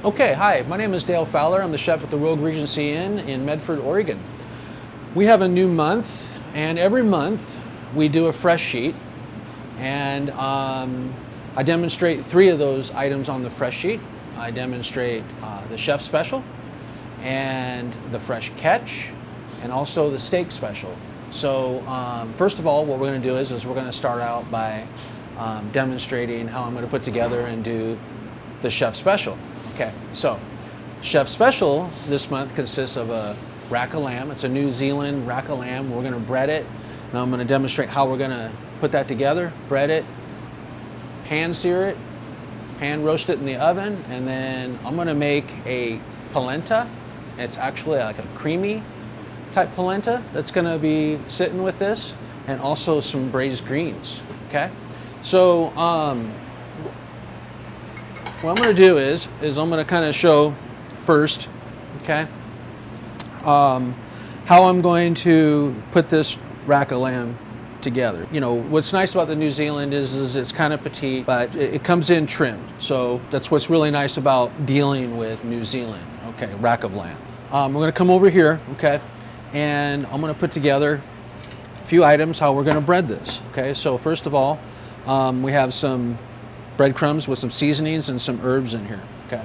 Okay, hi, my name is Dale Fowler. I'm the chef at the Regency Inn in Medford, Oregon. We have a new month, and every month we do a fresh sheet, and I demonstrate 3 of those items on the fresh sheet. I demonstrate the chef special, and the fresh catch, and also the steak special. So first of all, what we're going to do is we're going to start out by demonstrating how I'm going to put together and do the chef special. Okay, so chef special this month consists of a rack of lamb. It's a New Zealand rack of lamb. We're going to bread it. Now I'm going to demonstrate how we're going to put that together, bread it, pan sear it, pan roast it in the oven, and then I'm going to make a polenta. It's actually like a creamy type polenta that's going to be sitting with this, and also some braised greens. Okay, so what I'm going to do is I'm going to kind of show first, okay, how I'm going to put this rack of lamb together. You know, what's nice about the New Zealand is it's kind of petite, but it comes in trimmed. So that's what's really nice about dealing with New Zealand. Okay, rack of lamb. We're going to come over here, okay, and I'm going to put together a few items how we're going to bread this. Okay, so first of all, we have some breadcrumbs with some seasonings and some herbs in here. Okay,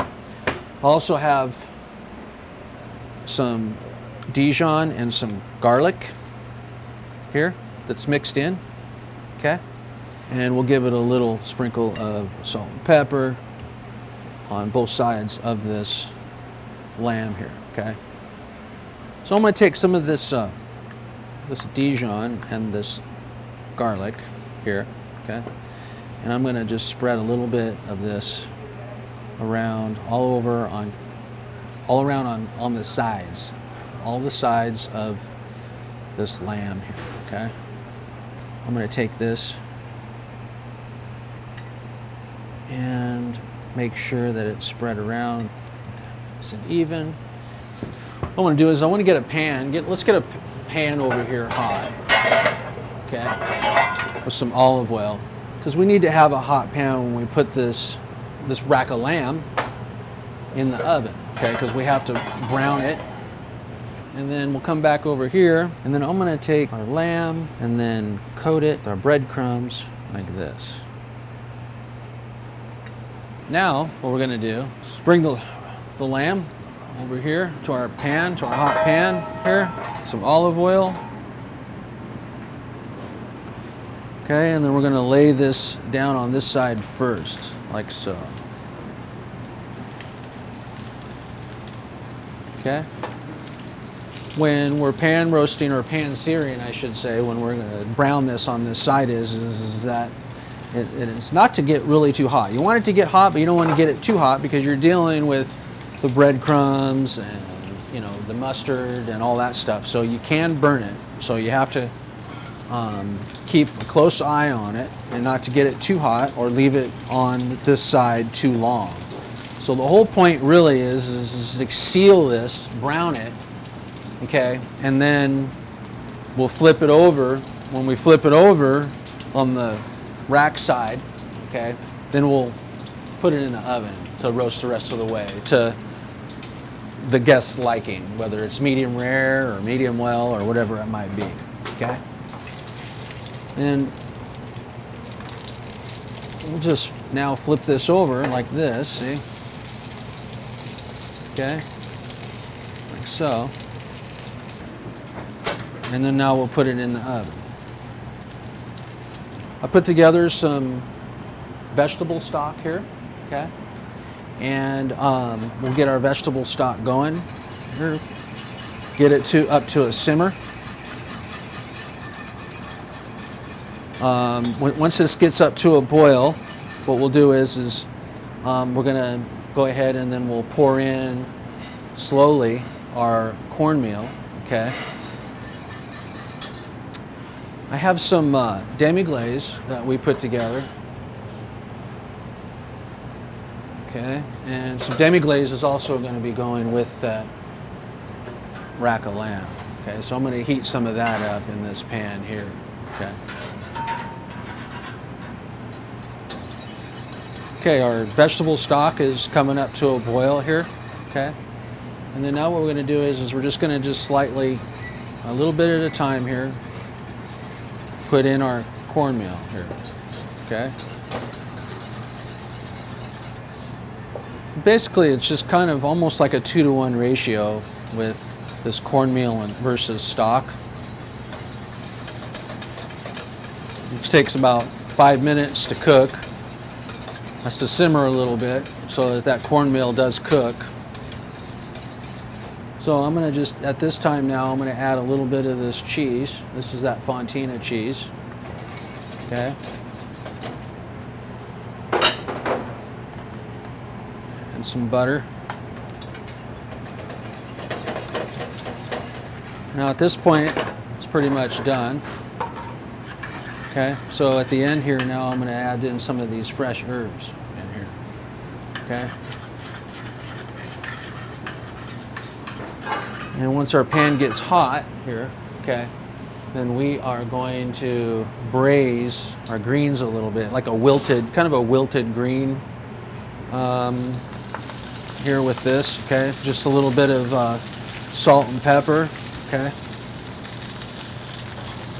I also have some Dijon and some garlic here that's mixed in. Okay, and we'll give it a little sprinkle of salt and pepper on both sides of this lamb here. Okay, so I'm going to take some of this this Dijon and this garlic here. Okay, and I'm going to just spread a little bit of this around all around on the sides, all the sides of this lamb here. Okay, I'm going to take this and make sure that it's spread around nice and even. What I want to do is I want to get a pan. Let's get a pan over here hot. Okay, with some olive oil, because we need to have a hot pan when we put this rack of lamb in the oven. Okay, because we have to brown it. And then we'll come back over here, and then I'm going to take our lamb and then coat it with our breadcrumbs like this. Now what we're going to do is bring the lamb over here to our pan, to our hot pan here, some olive oil. Okay, and then we're going to lay this down on this side first, like so. Okay. When we're pan roasting, or pan searing, I should say, when we're going to brown this on this side is that it's not to get really too hot. You want it to get hot, but you don't want to get it too hot because you're dealing with the breadcrumbs and, you know, the mustard and all that stuff. So you can burn it. So you have to keep a close eye on it and not to get it too hot or leave it on this side too long. So the whole point really is to seal this, brown it, okay, and then we'll flip it over. When we flip it over on the rack side, okay, then we'll put it in the oven to roast the rest of the way to the guest's liking, whether it's medium rare or medium well or whatever it might be. Okay, and we'll just now flip this over like this, see? Okay, like so. And then now we'll put it in the oven. I put together some vegetable stock here, okay? And we'll get our vegetable stock going. Get it up to a simmer. Once this gets up to a boil, what we'll do is we're gonna go ahead and then we'll pour in slowly our cornmeal, okay? I have some Demi-Glaze that we put together. Okay, and some Demi-Glaze is also going to be going with that rack of lamb. Okay, so I'm going to heat some of that up in this pan here. Okay. Okay, our vegetable stock is coming up to a boil here. Okay, and then now what we're going to do is we're just going to slightly, a little bit at a time here, put in our cornmeal here. Okay. Basically, it's just kind of almost like a 2-to-1 ratio with this cornmeal versus stock. It takes about 5 minutes to cook. Has to simmer a little bit so that cornmeal does cook. So I'm going to just, at this time now, I'm going to add a little bit of this cheese. This is that Fontina cheese. Okay. And some butter. Now at this point, it's pretty much done. Okay, so at the end here now I'm going to add in some of these fresh herbs in here. Okay. And once our pan gets hot here, okay, then we are going to braise our greens a little bit, like a wilted, kind of a wilted green here with this, okay? Just a little bit of salt and pepper, okay?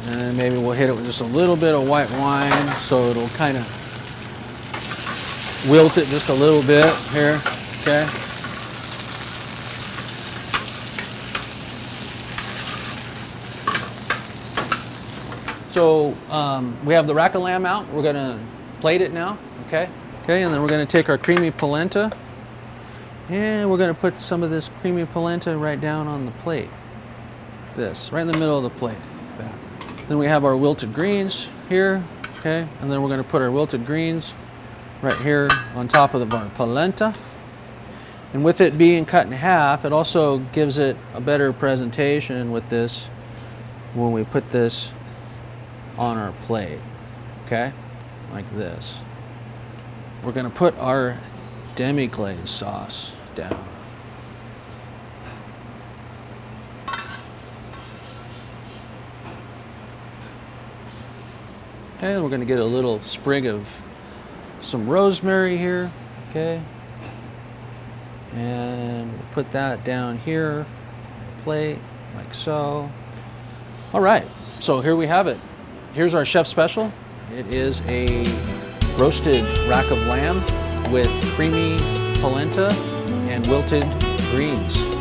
And then maybe we'll hit it with just a little bit of white wine so it'll kind of wilt it just a little bit here, okay? So we have the rack of lamb out. We're gonna plate it now, okay? Okay, and then we're gonna take our creamy polenta and we're gonna put some of this creamy polenta right down on the plate. This, right in the middle of the plate. Like that. Then we have our wilted greens here, okay? And then we're gonna put our wilted greens right here on top of our polenta. And with it being cut in half, it also gives it a better presentation with this when we put this on our plate, okay? Like this. We're gonna put our Demi-Glaze sauce down. And we're gonna get a little sprig of some rosemary here, okay? And we'll put that down here, on the plate, like so. All right, so here we have it. Here's our chef special. It is a roasted rack of lamb with creamy polenta and wilted greens.